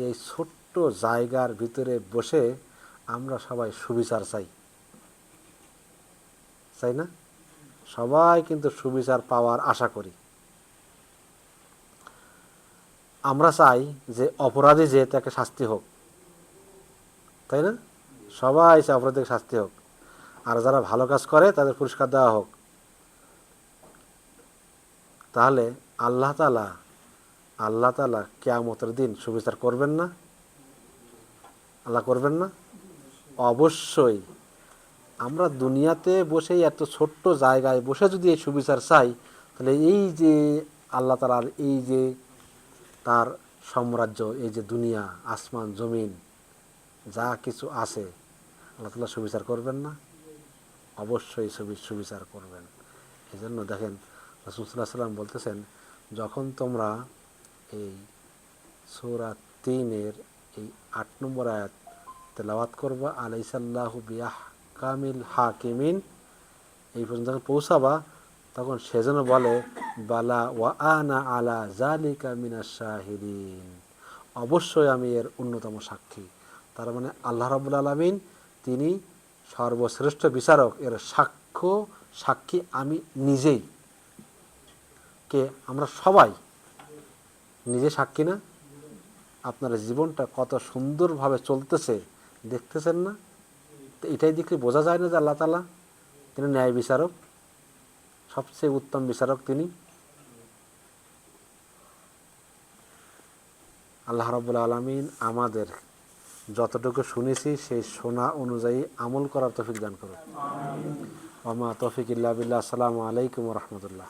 এই ছোট্ট জায়গার ভিতরে বসে আমরা সবাই সুবিচার চাই, চাই না? সবাই কিন্তু সুবিচার পাওয়ার আশা করি। আমরা চাই যে অপরাধী যে তাকে শাস্তি হোক, তাই না? সবাই চাই অপরাধীকে শাস্তি হোক, আর যারা ভালো কাজ করে তাদের পুরস্কার দেওয়া হোক। তাহলে আল্লাহ তাআলা কিয়ামতের দিন সুবিচার করবেন না? আল্লাহ করবেন না? অবশ্যই। আমরা দুনিয়াতে বসেই এত ছোট্ট জায়গায় বসে যদি এই সুবিচার চাই, তাহলে এই যে আল্লাহ তাআলার এই যে তার সাম্রাজ্য, এই যে দুনিয়া, আসমান জমিন যা কিছু আছে, আল্লাহ তাআলা সুবিচার করবেন না? অবশ্যই সুবিচার করবেন। এই জন্য দেখেন রাসূল সাল্লাল্লাহু আলাইহি ওয়াসাল্লাম বলতেছেন, যখন তোমরা এই সূরা ৩-এর এই ৮ নম্বর আয়াত তেলাওয়াত করবা, আলাইসাল্লাহু বিআহকামিল হাকিমিন, এই পর্যন্ত যখন পৌঁছাবা, তখন সেজন্য বলে, বালা ওয়া আনা আলা যালিকা মিনাশ শাহিদিন, অবশ্যই আমি এর অন্যতম সাক্ষী। তার মানে আল্লাহ রাব্বুল আলামিন তিনি সর্বশ্রেষ্ঠ বিচারক, এর সাক্ষী আমি নিজেই। কে? আমরা সবাই নিজে সাক্ষী না? আপনার জীবনটা কত সুন্দরভাবে চলতেছে দেখতেছেন না? তো এটাই দেখলে বোঝা যায় না যে আল্লাহ তাআলা তিনি ন্যায় বিচারক, সবচেয়ে উত্তম বিচারক তিনি। আল্লাহ রাব্বুল আলামিন আমাদের যতটুকু শুনেছি সেই শোনা অনুযায়ী আমল করার তৌফিক দান করুন। ওয়া মা তৌফিক ইল্লা বিল্লাহ। আসসালামু আলাইকুম ওয়া রাহমাতুল্লাহ।